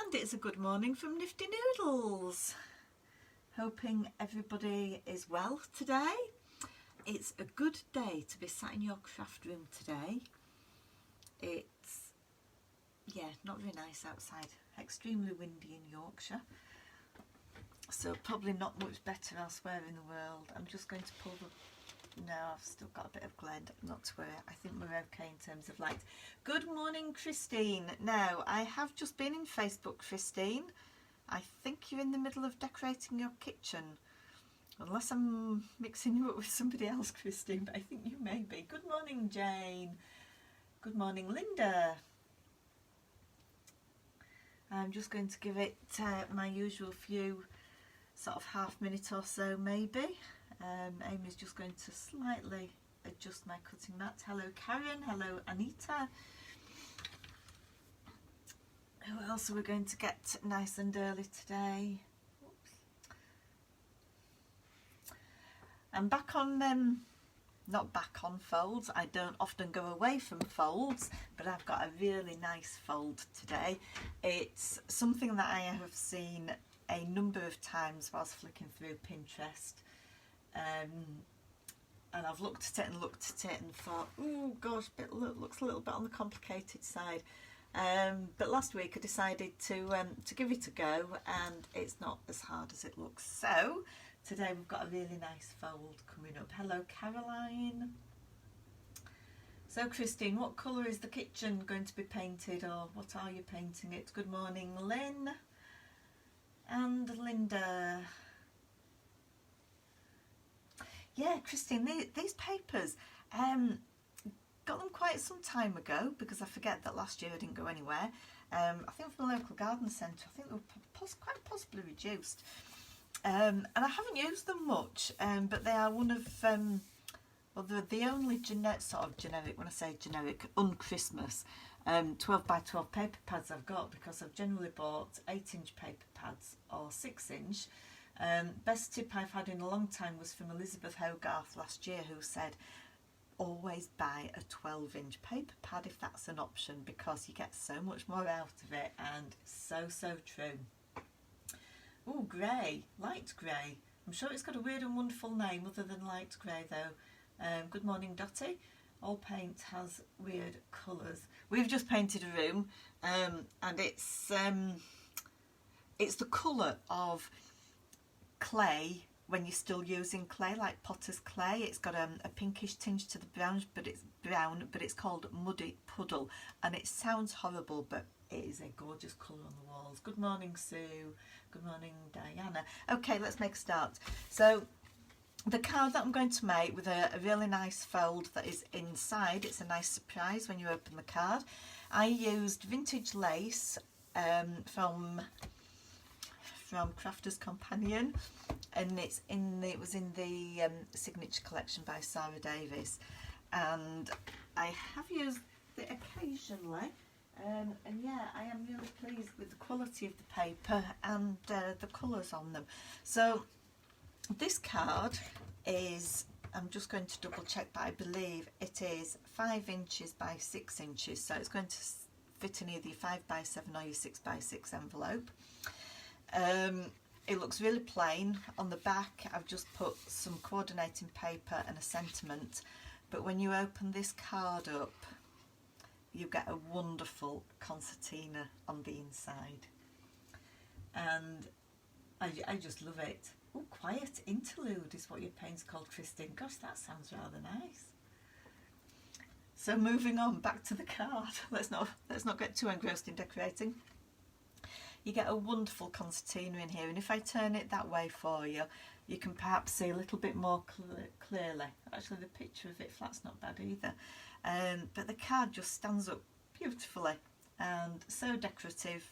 And it's a good morning from Nifty Noodles. Hoping everybody is well today. It's a good day to be sat in your craft room today. It's, not very nice outside. Extremely windy in Yorkshire. So probably not much better elsewhere in the world. I'm just going to pull the... No, I've still got a bit of glare, not to worry. I think we're okay in terms of light. Good morning, Christine. Now, I have just been in Facebook, Christine. I think you're in the middle of decorating your kitchen. Unless I'm mixing you up with somebody else, Christine, but I think you may be. Good morning, Jane. Good morning, Linda. I'm just going to give it my usual few sort of half minute or so maybe. Amy's just going to slightly adjust my cutting mat. Hello Karen, hello Anita. Who else are we going to get nice and early today? Oops. I'm back on, not back on folds. I don't often go away from folds, but I've got a really nice fold today. It's something that I have seen a number of times whilst flicking through Pinterest. And I've looked at it and thought, oh gosh, looks a little bit on the complicated side. But last week I decided to give it a go, and it's not as hard as it looks. So today we've got a really nice fold coming up. Hello Caroline. So Christine, what colour is the kitchen going to be painted, or what are you painting it? Good morning Lynn and Linda. Yeah, Christine, these papers, got them quite some time ago, because I forget that last year I didn't go anywhere. I think from a local garden centre. I think they were quite possibly reduced. And I haven't used them much, but they are one of, well, they're the only generic, when I say generic, un-Christmas, 12 by 12 paper pads I've got, because I've generally bought 8-inch paper pads or 6-inch. Best tip I've had in a long time was from Elizabeth Hogarth last year, who said always buy a 12-inch paper pad if that's an option, because you get so much more out of it, and so true. Oh, grey, light grey. I'm sure it's got a weird and wonderful name other than light grey though. Good morning Dottie. All paint has weird colours. We've just painted a room, and it's the colour of clay when you're still using clay, like potter's clay. It's got a pinkish tinge to the brown, but it's called muddy puddle, and it sounds horrible, but it is a gorgeous colour on the walls. Good morning Sue. Good morning Diana. Okay, let's make a start. So the card that I'm going to make with a really nice fold that is inside, it's a nice surprise when you open the card. I used vintage lace from Crafter's Companion, and it was in the signature collection by Sarah Davis, and I have used it occasionally, and yeah, I am really pleased with the quality of the paper and the colours on them. So this card is, I'm just going to double check, but I believe it is 5 inches by 6 inches, so it's going to fit in either your 5 by 7 or your 6 by 6 envelope. It looks really plain. On the back I've just put some coordinating paper and a sentiment, but when you open this card up you get a wonderful concertina on the inside, and I just love it. Oh, quiet interlude is what your paint's called, Christine. Gosh, that sounds rather nice. So moving on back to the card, let's not get too engrossed in decorating. You get a wonderful concertina in here, and if I turn it that way for you, you can perhaps see a little bit more clearly. Actually, the picture of it flat's not bad either, but the card just stands up beautifully and so decorative.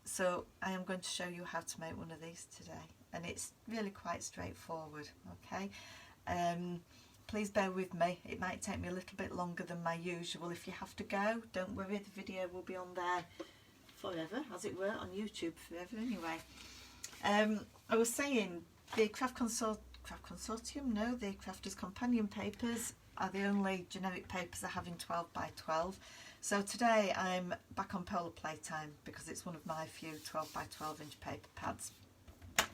So I am going to show you how to make one of these today, and it's really quite straightforward. Okay, please bear with me, it might take me a little bit longer than my usual. If you have to go, don't worry, the video will be on there forever, as it were, on YouTube forever anyway. I was saying the Craft Consortium, no, the Crafter's Companion papers are the only generic papers I have in 12 by 12. So today I'm back on Polar Playtime because it's one of my few 12 by 12 inch paper pads,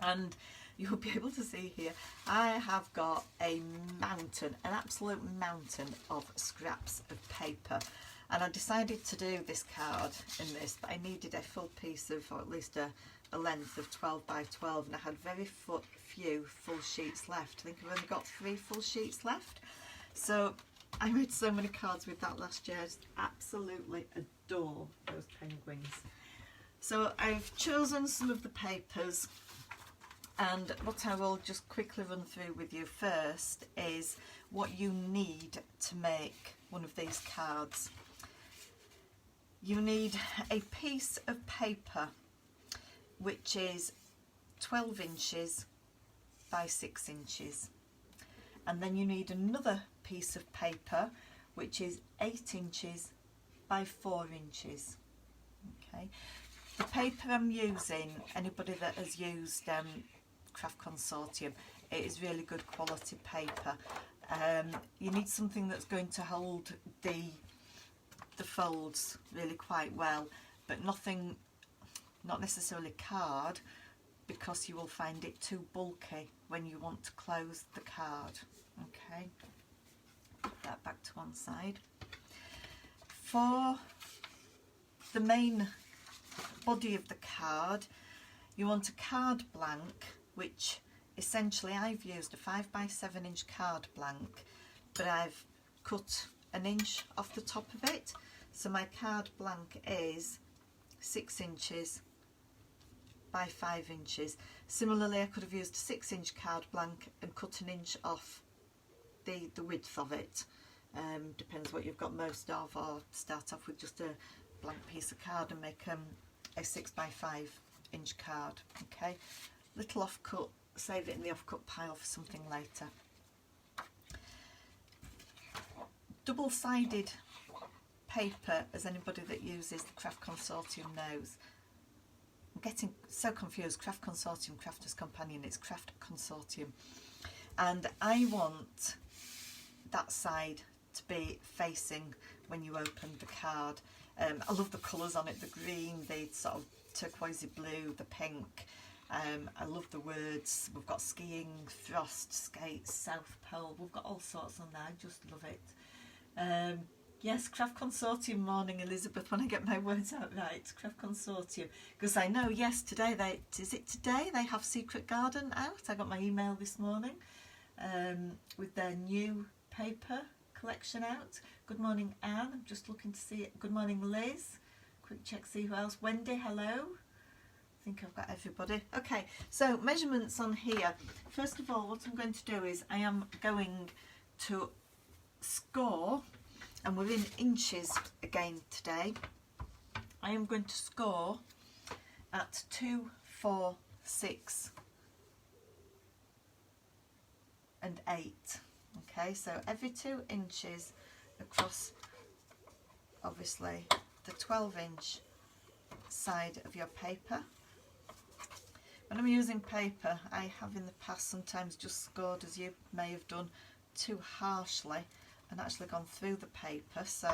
and you'll be able to see here I have got a mountain, an absolute mountain of scraps of paper, and I decided to do this card in this, but I needed a full piece of, or at least a length of 12 by 12, and I had very few full sheets left. I think I've only got 3 full sheets left. So I made so many cards with that last year. I just absolutely adore those penguins. So I've chosen some of the papers, and what I will just quickly run through with you first is what you need to make one of these cards. You need a piece of paper which is 12 inches by 6 inches, and then you need another piece of paper which is 8 inches by 4 inches. Okay, the paper I'm using, anybody that has used Craft Consortium, it is really good quality paper. You need something that's going to hold the folds really quite well, but nothing, not necessarily card, because you will find it too bulky when you want to close the card. Okay, put that back to one side. For the main body of the card, you want a card blank, which essentially I've used a 5 by 7 inch card blank, but I've cut an inch off the top of it, so my card blank is 6 inches by 5 inches. Similarly, I could have used a 6 inch card blank and cut an inch off the width of it. Depends what you've got most of, or start off with just a blank piece of card and make a 6 by 5 inch card. Okay, little off cut, save it in the off cut pile for something later. Double-sided paper, as anybody that uses the Craft Consortium knows. I'm getting so confused. Craft Consortium, Crafters Companion, it's Craft Consortium. And I want that side to be facing when you open the card. I love the colours on it, the green, the sort of turquoisey blue, the pink. I love the words. We've got skiing, frost, skates, South Pole. We've got all sorts on there. I just love it. Yes, Craft Consortium morning, Elizabeth, when I get my words out right. Craft Consortium. Because I know, yes, today, is it today they have Secret Garden out? I got my email this morning with their new paper collection out. Good morning, Anne. I'm just looking to see it. Good morning, Liz. Quick check, see who else. Wendy, hello. I think I've got everybody. Okay, so measurements on here. First of all, what I'm going to do is I am going to score, and we're in inches again today. I am going to score at 2, 4, 6 and 8. Okay, so every 2 inches across, obviously, the 12 inch side of your paper. When I'm using paper, I have in the past sometimes just scored, as you may have done, too harshly and actually gone through the paper, so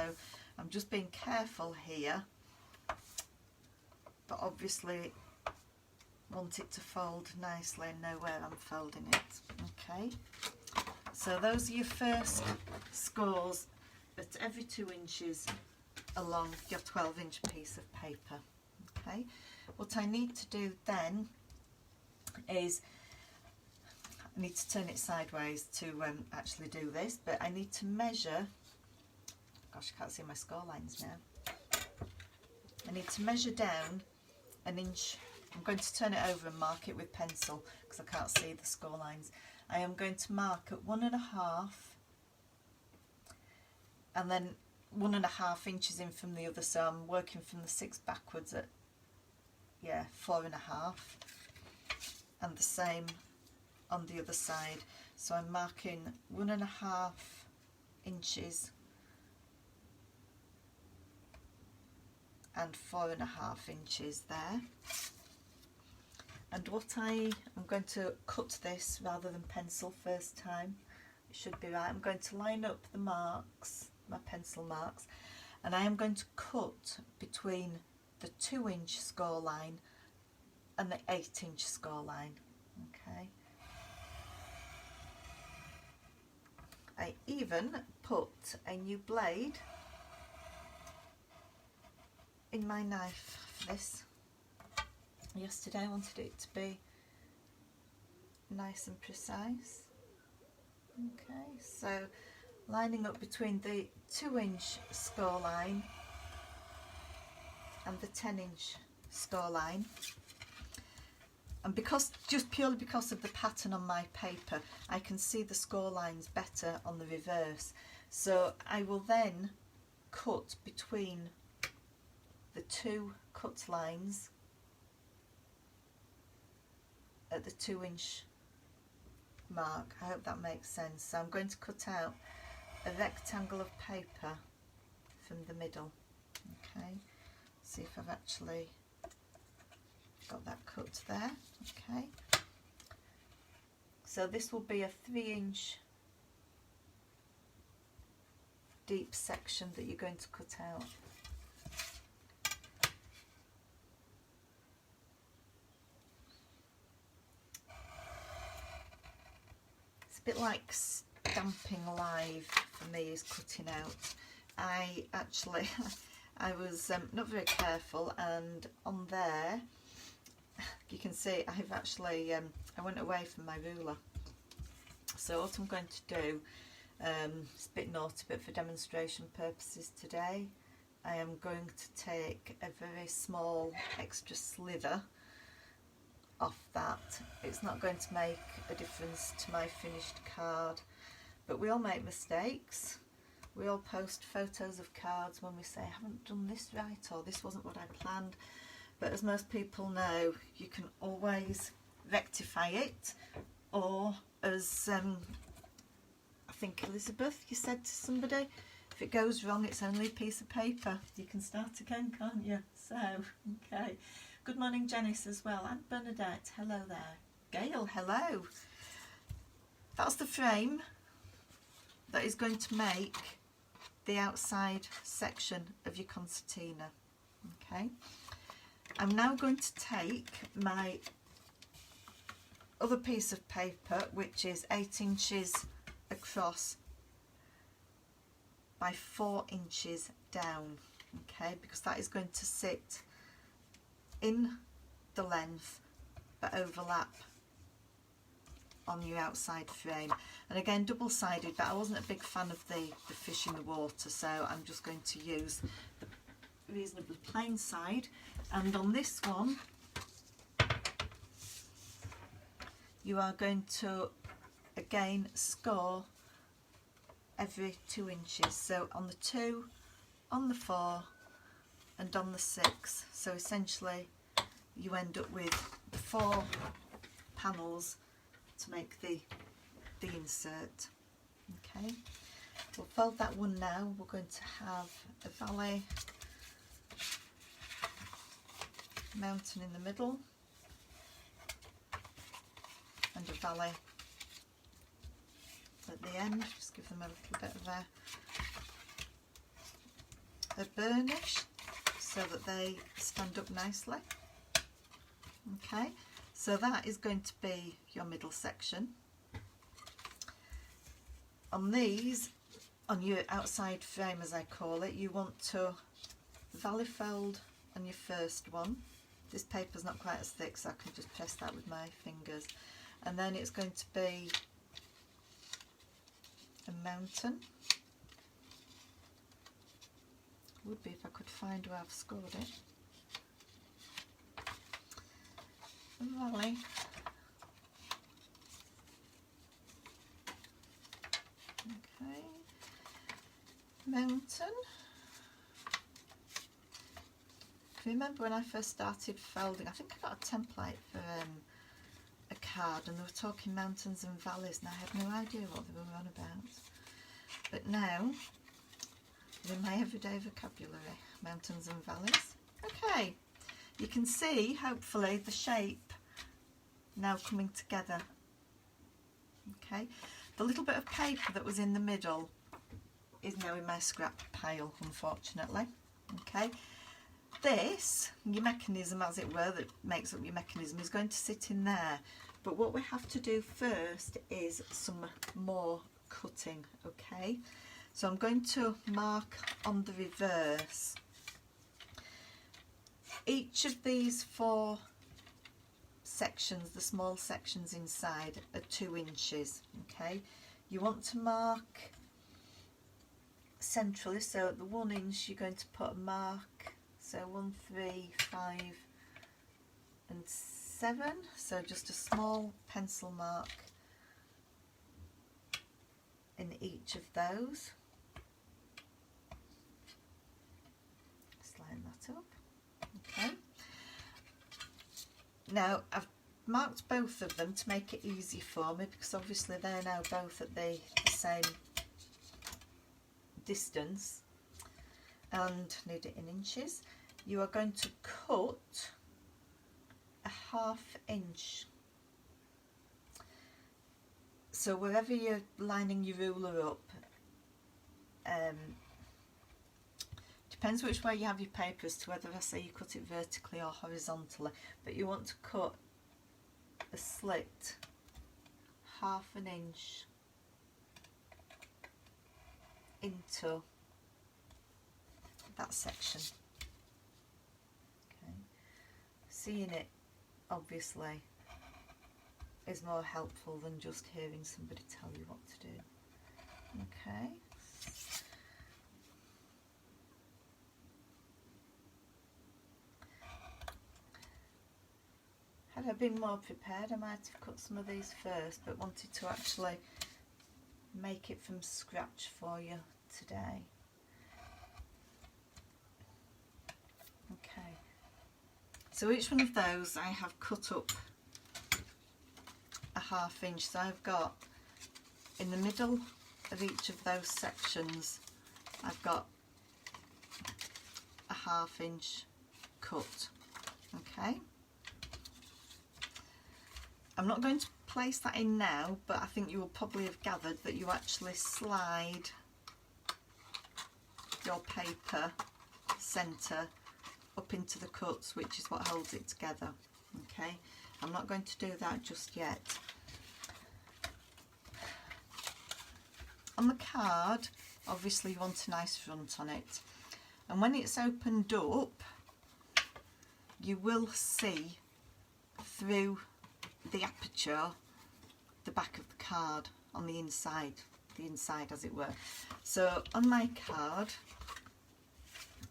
I'm just being careful here, but obviously want it to fold nicely and know where I'm folding it. Okay, so those are your first scores at every 2 inches along your 12 inch piece of paper. Okay, what I need to do then is I need to turn it sideways to actually do this, but I need to measure, gosh, I can't see my score lines now. I need to measure down an inch. I'm going to turn it over and mark it with pencil because I can't see the score lines. I am going to mark at 1.5 and then 1.5 inches in from the other, so I'm working from the 6 backwards at 4.5, and the same on the other side. So I'm marking 1.5 inches and 4.5 inches there. And what I'm going to cut this rather than pencil first time. It should be right. I'm going to line up the marks, my pencil marks, and I am going to cut between the 2-inch score line and the 8-inch score line. Okay. I even put a new blade in my knife for this. Yesterday I wanted it to be nice and precise. Okay, so lining up between the 2-inch score line and the 10-inch score line, and just purely because of the pattern on my paper, I can see the score lines better on the reverse. So I will then cut between the 2 cut lines at the 2-inch mark. I hope that makes sense. So I'm going to cut out a rectangle of paper from the middle. Okay, see if I've actually got that cut there. Okay, so this will be a 3-inch deep section that you're going to cut out. A bit like stamping live for me is cutting out. I was not very careful, and on there you can see I've actually I went away from my ruler. So what I'm going to do, it's a bit naughty, but for demonstration purposes today, I am going to take a very small extra slither off that. It's not going to make a difference to my finished card, but we all make mistakes. We all post photos of cards when we say I haven't done this right or this wasn't what I planned, but as most people know, you can always rectify it, or as I think Elizabeth, you said to somebody, if it goes wrong it's only a piece of paper, you can start again, can't you? So okay. Good morning, Janice, as well, and Bernadette, hello there. Gail, hello. That's the frame that is going to make the outside section of your concertina. Okay, I'm now going to take my other piece of paper, which is 8 inches across by 4 inches down, okay, because that is going to sit in the length but overlap on your outside frame. And again, double-sided, but I wasn't a big fan of the fish in the water, so I'm just going to use the reasonably plain side. And on this one you are going to again score every 2 inches, so on the 2, on the 4 and on the 6. So essentially you end up with 4 panels to make the insert. Okay, we'll fold that one now. We're going to have a valley mountain in the middle and a valley at the end. Just give them a little bit of a burnish so that they stand up nicely. Okay, so that is going to be your middle section. On these, on your outside frame as I call it, you want to valley fold on your first one. This paper's not quite as thick, so I can just press that with my fingers. And then it's going to be a mountain. Would be if I could find where I've scored it. A valley. Okay. Mountain. Remember when I first started folding, I think I got a template for a card, and they were talking mountains and valleys, and I had no idea what they were on about. But now, in my everyday vocabulary, mountains and valleys. Okay, you can see, hopefully, the shape now coming together. Okay, the little bit of paper that was in the middle, is now in my scrap pile, unfortunately. Okay, this, your mechanism as it were, that makes up your mechanism, is going to sit in there. But what we have to do first is some more cutting, okay? So I'm going to mark on the reverse. Each of these 4 sections, the small sections inside, are 2 inches, okay? You want to mark centrally, so at the 1 inch you're going to put a mark, so 1, 3, 5 and 7, so just a small pencil mark in each of those. Just line that up, okay. Now I've marked both of them to make it easy for me, because obviously they're now both at the same distance and need it in inches. You are going to cut a 1/2 inch. So wherever you're lining your ruler up, depends which way you have your paper as to whether I say you cut it vertically or horizontally, but you want to cut a slit 1/2 inch into that section. Okay, seeing it obviously is more helpful than just hearing somebody tell you what to do. Okay. Had I been more prepared, I might have cut some of these first, but wanted to actually make it from scratch for you today. Okay, so each one of those I have cut up a 1/2 inch, so I've got in the middle of each of those sections I've got a 1/2 inch cut. Okay, I'm not going to place that in now, but I think you will probably have gathered that you actually slide your paper centre up into the cuts, which is what holds it together. Okay, I'm not going to do that just yet. On the card, obviously you want a nice front on it, and when it's opened up you will see through the aperture the back of the card on the inside as it were. So on my card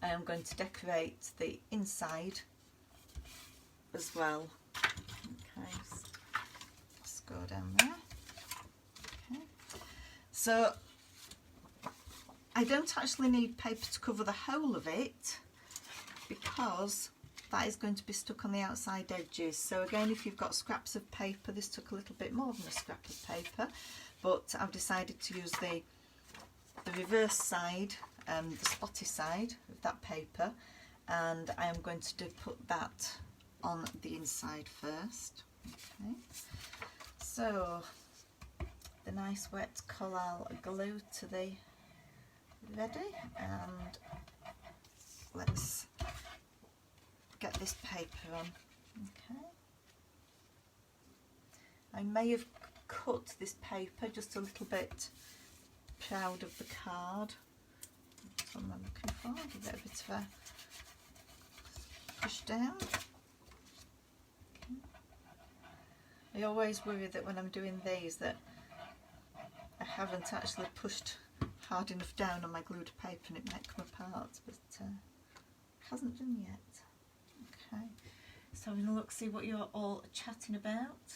I am going to decorate the inside as well. Okay, let's go down there. Okay, so I don't actually need paper to cover the whole of it, because that is going to be stuck on the outside edges. So again, if you've got scraps of paper, this took a little bit more than a scrap of paper, but I've decided to use the reverse side, the spotty side of that paper, and I am going to put that on the inside first. Okay, so the nice wet collal glue to the ready, and let's get this paper on. Okay, I may have cut this paper just a little bit proud of the card. That's what I'm looking for. Give it a bit of a push down. Okay. I always worry that when I'm doing these that I haven't actually pushed hard enough down on my glued paper and it might come apart, but hasn't done yet. Okay, so having a look, see what you're all chatting about.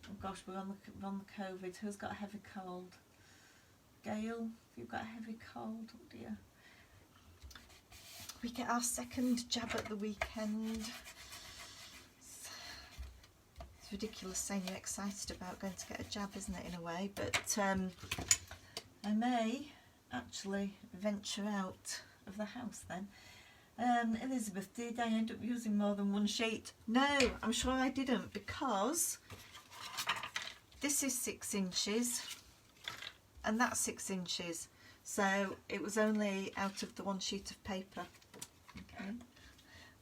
Oh gosh, we're on the COVID. Who's got a heavy cold? Gail, have you got a heavy cold? Oh dear. We get our second jab at the weekend. It's ridiculous saying you're excited about going to get a jab, isn't it, in a way? But I may actually venture out of the house then. Elizabeth, did I end up using more than one sheet? No, I'm sure I didn't, because this is 6 inches and that's 6 inches. So it was only out of the one sheet of paper. Okay.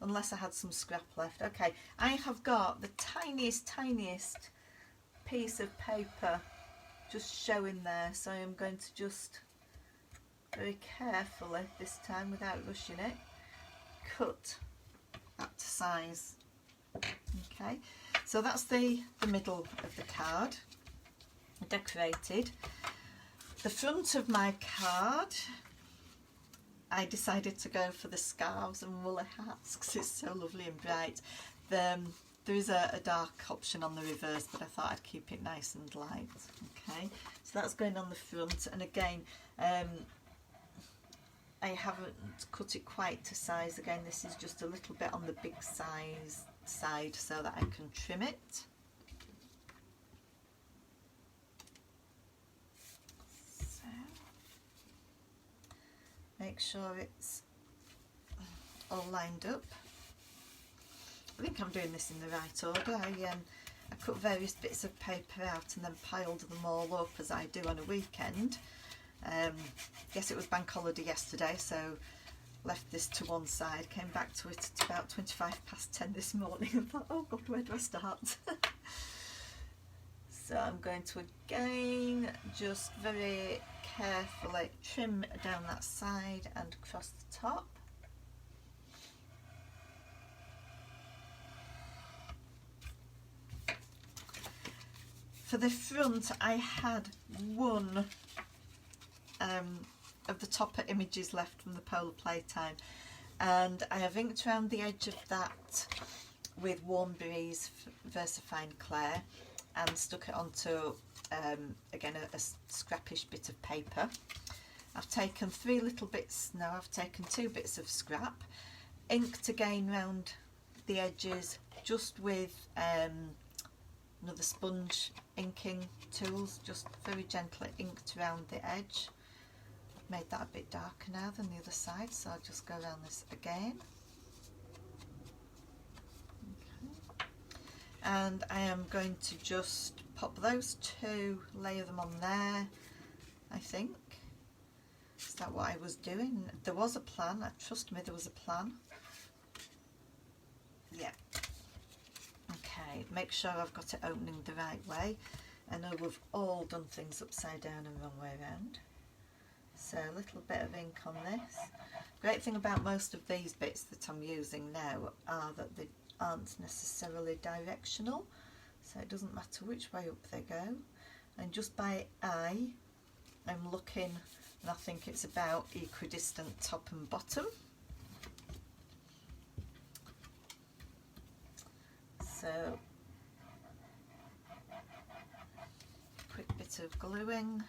Unless I had some scrap left. Okay, I have got the tiniest piece of paper just showing there, so I'm going to just very carefully this time, without rushing it, cut that to size. Okay, so that's the middle of the card decorated. The front of my card, I decided to go for the scarves and woolly hats because it's so lovely and bright. There is a dark option on the reverse, but I thought I'd keep it nice and light. Okay, so that's going on the front, and again, I haven't cut it quite to size. Again, this is just a little bit on the big side so that I can trim it. So, make sure it's all lined up. I think I'm doing this in the right order. I cut various bits of paper out and then piled them all up as I do on a weekend. Yes, it was bank holiday yesterday, so left this to one side, came back to it at about 10:25 this morning and thought, oh God, where do I start? So I'm going to again just very carefully trim down that side and across the top. For the front, I had one of the topper images left from the Polar Playtime, and I have inked around the edge of that with Warm Breeze Versafine Clair and stuck it onto again a scrappish bit of paper. I've taken I've taken 2 bits of scrap, inked again round the edges just with another sponge inking tools, just very gently inked around the edge. I've made that a bit darker now than the other side, so I'll just go around this again. Okay. And I am going to just pop those 2, layer them on there, I think. Is that what I was doing? There was a plan, trust me, there was a plan. Yeah. Okay, make sure I've got it opening the right way. I know we've all done things upside down and wrong way around. So a little bit of ink on this. Great thing about most of these bits that I'm using now are that they aren't necessarily directional, so it doesn't matter which way up they go. And just by eye, I'm looking, and I think it's about equidistant top and bottom. So, quick bit of gluing.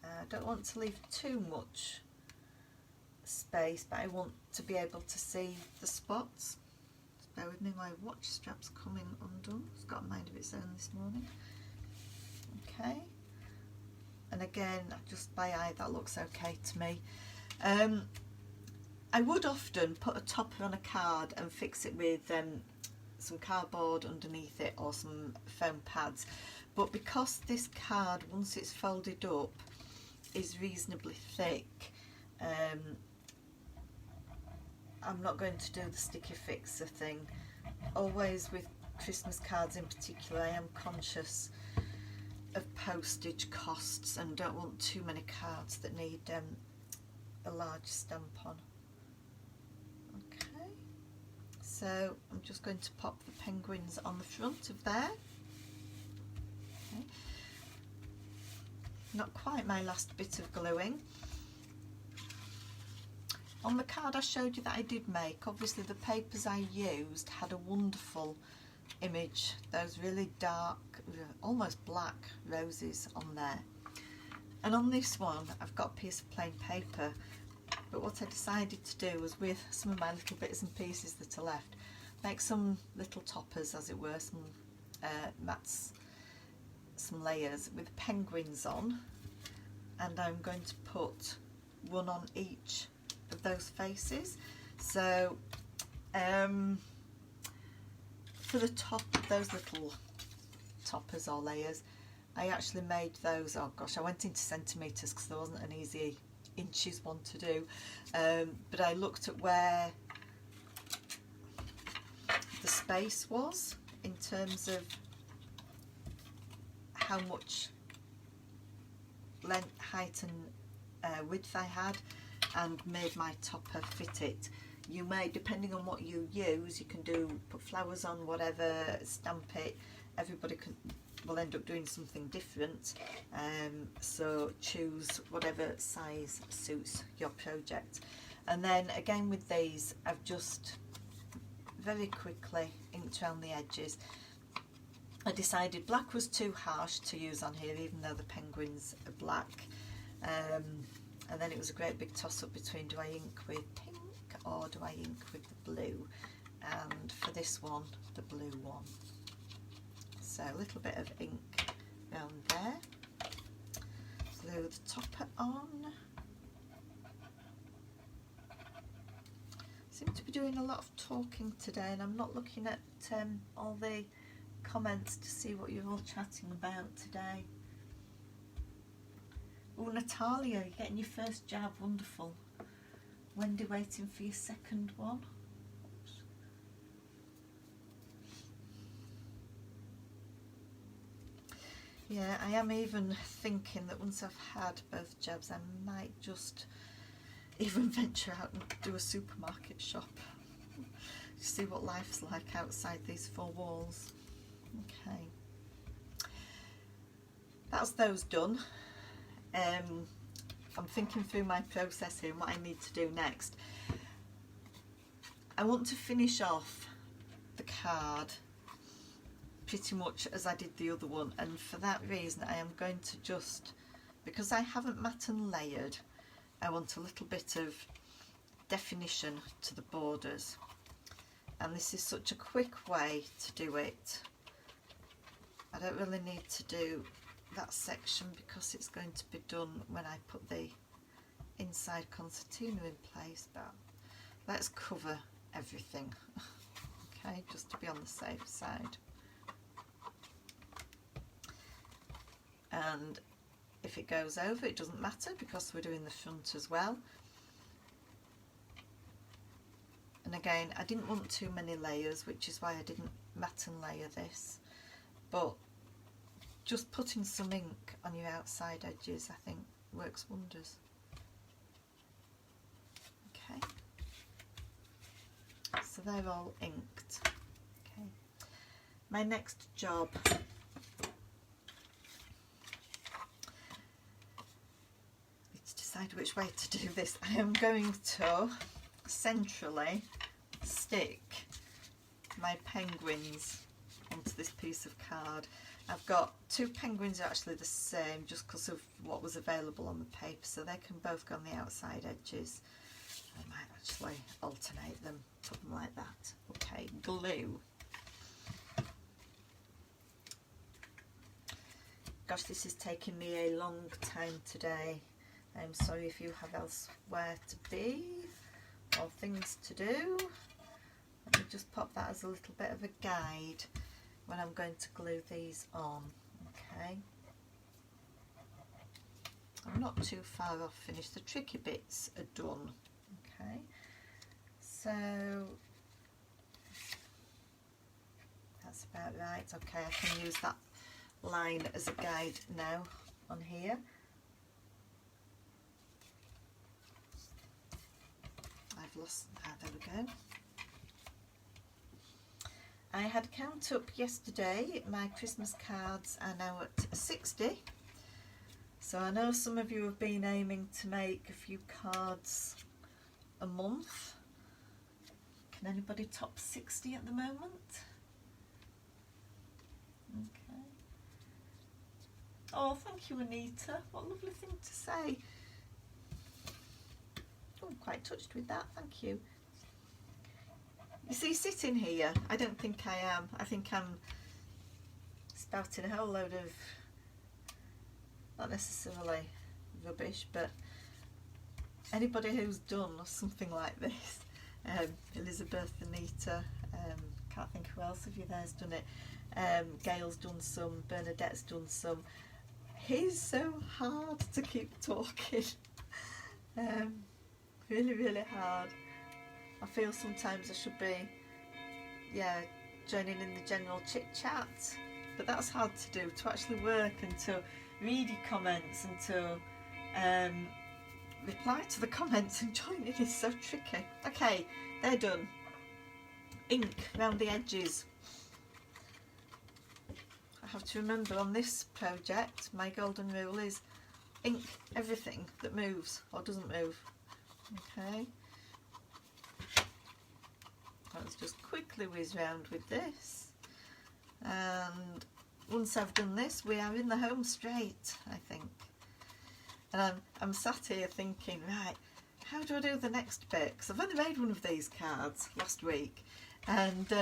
I don't want to leave too much space, but I want to be able to see the spots. Just bear with me, my watch strap's coming undone. It's got a mind of its own this morning. Okay. And again, just by eye, that looks okay to me. I would often put a topper on a card and fix it with some cardboard underneath it or some foam pads, but because this card, once it's folded up, is reasonably thick, I'm not going to do the sticky fixer thing. Always with Christmas cards in particular, I am conscious of postage costs and don't want too many cards that need a large stamp on. Okay, so I'm just going to pop the penguins on the front of there. Okay. Not quite my last bit of gluing. On the card I showed you that I did make, obviously the papers I used had a wonderful image, those really dark, almost black roses on there. And on this one I've got a piece of plain paper, but what I decided to do was, with some of my little bits and pieces that are left, make some little toppers, as it were, some mats, some layers with penguins on, and I'm going to put one on each of those faces. So for the top of those little toppers or layers, I actually made those, oh gosh, I went into centimetres because there wasn't an easy inches one to do, but I looked at where the space was in terms of how much length, height and width I had, and made my topper fit it. You may, depending on what you use, you can put flowers on, whatever, stamp it. Everybody will end up doing something different, so choose whatever size suits your project. And then again with these, I've just very quickly inked around the edges. I decided black was too harsh to use on here, even though the penguins are black, and then it was a great big toss up between, do I ink with pink or do I ink with the blue? And for this one, the blue one. So a little bit of ink around there. Glue the topper on. Seem to be doing a lot of talking today, and I'm not looking at all the comments to see what you're all chatting about today. Oh, Natalia, you're getting your first jab, wonderful. Wendy waiting for your second one. Yeah, I am even thinking that once I've had both jabs, I might just even venture out and do a supermarket shop. See what life's like outside these four walls. Okay, that's those done. I'm thinking through my process here and what I need to do next. I want to finish off the card pretty much as I did the other one, and for that reason I am going to just, because I haven't mat and layered, I want a little bit of definition to the borders, and this is such a quick way to do it. I don't really need to do that section because it's going to be done when I put the inside concertina in place, but let's cover everything. Okay, just to be on the safe side. And if it goes over, it doesn't matter because we're doing the front as well. And again, I didn't want too many layers, which is why I didn't mat and layer this, but just putting some ink on your outside edges, I think, works wonders. Okay, so they're all inked. Okay, my next job, let's decide which way to do this. I am going to centrally stick my penguins onto this piece of card. I've got two penguins are actually the same just because of what was available on the paper, so they can both go on the outside edges. I might actually alternate them, put them like that. Okay, glue. Gosh, this is taking me a long time today. I'm sorry if you have elsewhere to be or things to do. Let me just pop that as a little bit of a guide when I'm going to glue these on. Okay, I'm not too far off finished. The tricky bits are done. Okay, so that's about right. Okay, I can use that line as a guide now on here. I've lost, there we go. I had count up yesterday, my Christmas cards are now at 60, so I know some of you have been aiming to make a few cards a month. Can anybody top 60 at the moment? Okay. Oh, thank you, Anita, what a lovely thing to say. Oh, I'm quite touched with that, thank you. You see, sitting here, I don't think I am. I think I'm spouting a whole load of, not necessarily rubbish, but anybody who's done something like this, Elizabeth, Anita, can't think who else of you there's done it. Gail's done some, Bernadette's done some. He's so hard to keep talking. Really, really hard. I feel sometimes I should be, joining in the general chit chat, but that's hard to do, to actually work and to read your comments and to reply to the comments and join in is so tricky. Okay, they're done. Ink around the edges. I have to remember on this project, my golden rule is ink everything that moves or doesn't move. Okay. Let's just quickly whiz round with this, and once I've done this we are in the home straight, I think. And I'm sat here thinking, right, how do I do the next bit? Because I've only made one of these cards last week, and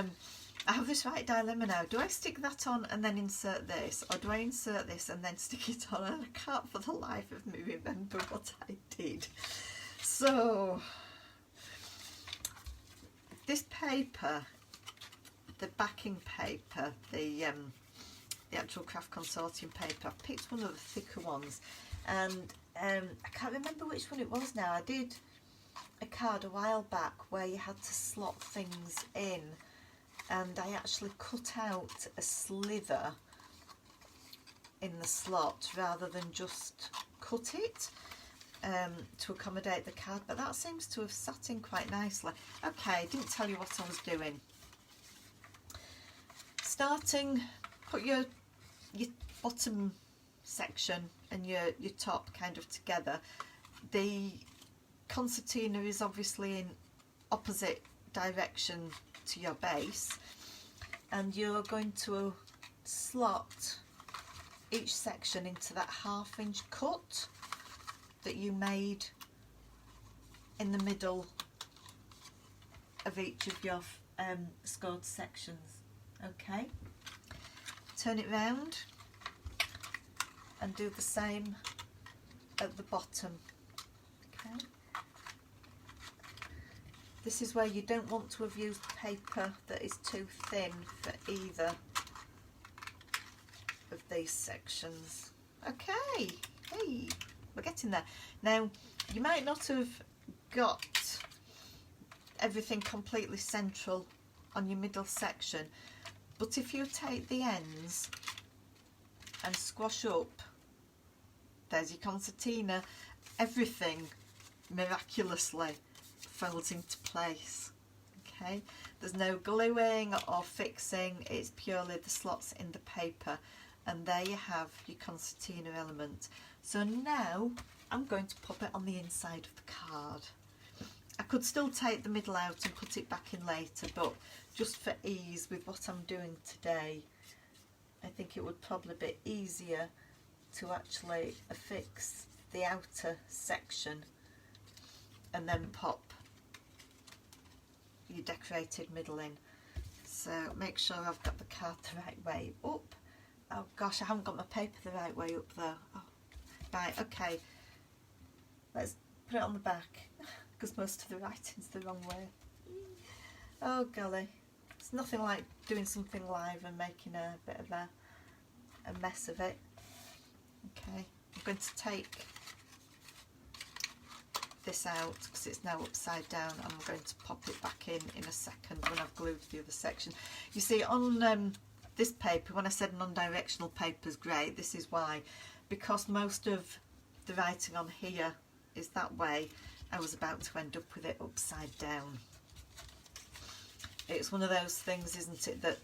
I have this right dilemma now. Do I stick that on and then insert this, or do I insert this and then stick it on? And I can't for the life of me remember what I did. So this paper, the backing paper, the actual craft consortium paper, I picked one of the thicker ones, and I can't remember which one it was now. I did a card a while back where you had to slot things in, and I actually cut out a slither in the slot rather than just cut it to accommodate the card, but that seems to have sat in quite nicely. Okay, didn't tell you what I was doing. Starting, put your bottom section and your top kind of together. The concertina is obviously in opposite direction to your base, and you're going to slot each section into that 1/2 inch cut that you made in the middle of each of your scored sections. Okay, turn it round and do the same at the bottom. Okay, this is where you don't want to have used paper that is too thin for either of these sections. Okay, hey, we're getting there. Now, you might not have got everything completely central on your middle section, but if you take the ends and squash up, there's your concertina, everything miraculously folds into place. Okay, there's no gluing or fixing, it's purely the slots in the paper, and there you have your concertina element. So now I'm going to pop it on the inside of the card. I could still take the middle out and put it back in later, but just for ease with what I'm doing today, I think it would probably be easier to actually affix the outer section and then pop your decorated middle in. So make sure I've got the card the right way up. Oh gosh, I haven't got my paper the right way up though. Oh, right, okay. Let's put it on the back because most of the writing's the wrong way. Oh golly. It's nothing like doing something live and making a bit of a mess of it. Okay, I'm going to take this out because it's now upside down, and I'm going to pop it back in a second when I've glued the other section. You see, on this paper, when I said non-directional paper is great, this is why. Because most of the writing on here is that way, I was about to end up with it upside down. It's one of those things, isn't it, that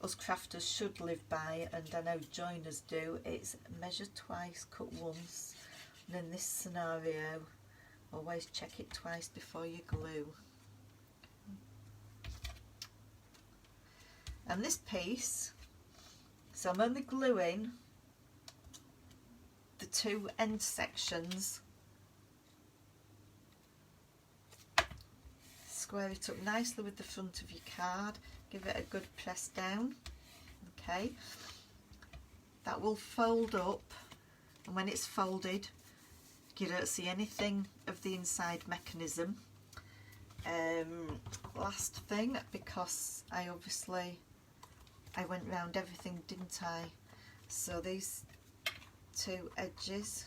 us crafters should live by, and I know joiners do. It's measure twice, cut once, and in this scenario always check it twice before you glue. And this piece, so I'm only gluing the two end sections. Square it up nicely with the front of your card, give it a good press down. Okay, that will fold up, and when it's folded you don't see anything of the inside mechanism. last thing, because I went round everything, didn't I? So these two edges,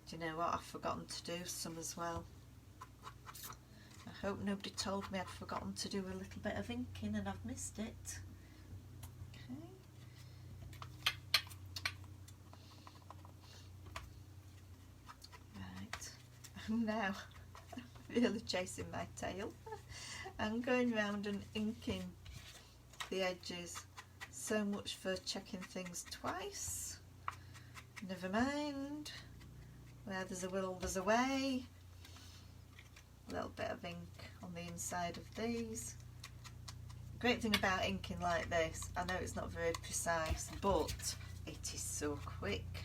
do you know what, I've forgotten to do some as well. I hope nobody told me I'd forgotten to do a little bit of inking and I've missed it. Okay. Right, I'm now really chasing my tail. I'm going round and inking the edges. So much for checking things twice. Never mind. Where there's a will, there's a way. A little bit of ink on the inside of these. Great thing about inking like this, I know it's not very precise, but it is so quick.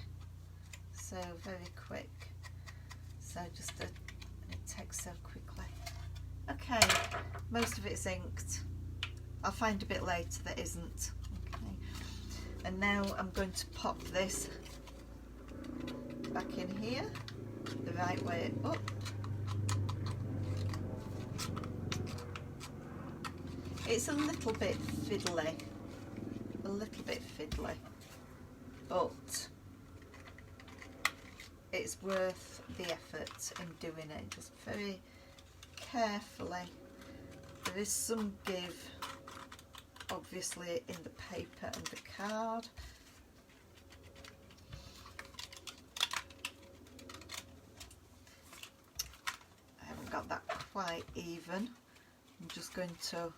So very quick. So it takes so quickly. Okay, most of it's inked. I'll find a bit later that isn't. Okay, and now I'm going to pop this back in here the right way up. It's a little bit fiddly, but it's worth the effort in doing it, just very carefully. There is some give obviously in the paper and the card. I haven't got that quite even. I'm just going to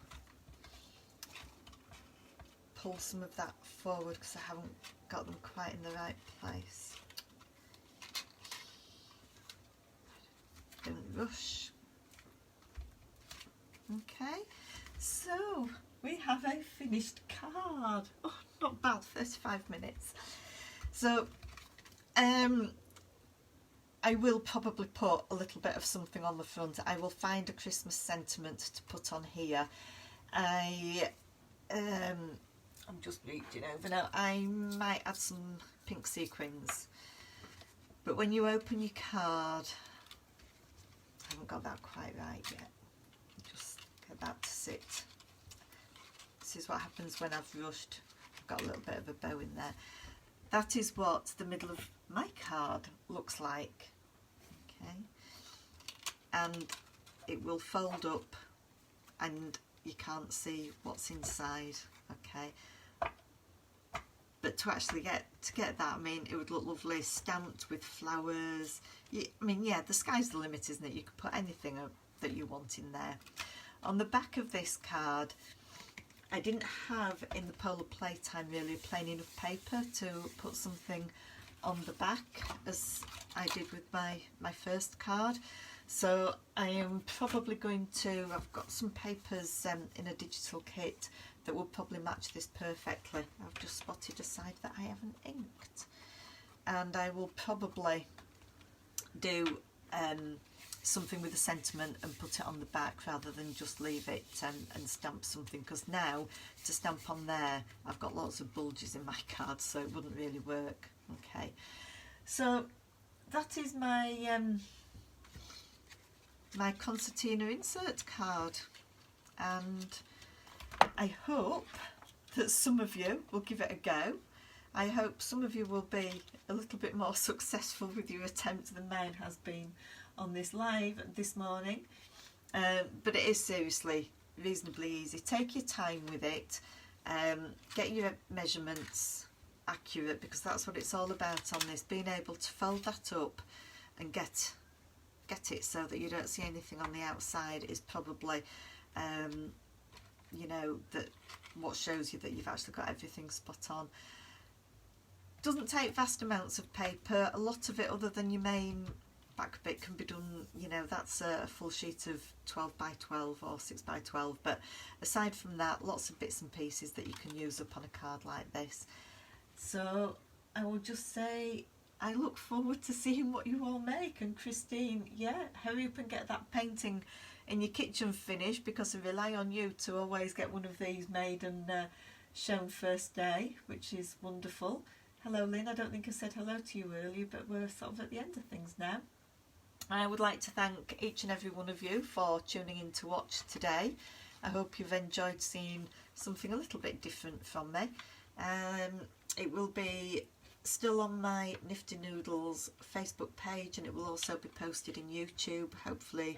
pull some of that forward because I haven't got them quite in the right place. Don't rush. Okay, so we have a finished card. Oh, not bad, 35 minutes. So I will probably put a little bit of something on the front. I will find a Christmas sentiment to put on here. I'm just reaching over now. I might add some pink sequins, but when you open your card, I haven't got that quite right yet. Just get that to sit. This is what happens when I've rushed. I've got a little bit of a bow in there. That is what the middle of my card looks like. Okay, and it will fold up and you can't see what's inside. Okay, but to actually get that, I mean, it would look lovely stamped with flowers. I mean, yeah, the sky's the limit, isn't it? You could put anything that you want in there. On the back of this card, I didn't have in the Polar Playtime really plain enough paper to put something on the back as I did with my first card. So I am probably going to, I've got some papers in a digital kit that will probably match this perfectly. I've just spotted a side that I haven't inked, and I will probably do something with a sentiment and put it on the back rather than just leave it and stamp something, because now to stamp on there I've got lots of bulges in my card, so it wouldn't really work. Okay, so that is my my Concertina insert card, and I hope that some of you will give it a go. I hope some of you will be a little bit more successful with your attempt than mine has been on this live this morning. But it is seriously reasonably easy. Take your time with it. Get your measurements accurate, because that's what it's all about on this. Being able to fold that up and get it so that you don't see anything on the outside is probably you know, that what shows you that you've actually got everything spot on. Doesn't take vast amounts of paper. A lot of it, other than your main back bit, can be done, you know, that's a full sheet of 12 by 12 or 6 by 12, but aside from that, lots of bits and pieces that you can use up on a card like this. So I will just say I look forward to seeing what you all make. And Christine, yeah, hurry up and get that painting in your kitchen finished, because I rely on you to always get one of these made and shown first day, which is wonderful. Hello Lynn, I don't think I said hello to you earlier, but we're sort of at the end of things now. I would like to thank each and every one of you for tuning in to watch today. I hope you've enjoyed seeing something a little bit different from me. It will be still on my Nifty Noodles Facebook page, and it will also be posted in YouTube, hopefully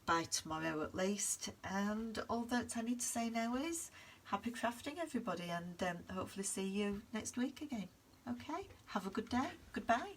by tomorrow at least. And all that I need to say now is happy crafting, everybody, and hopefully see you next week again. Okay, have a good day. Goodbye.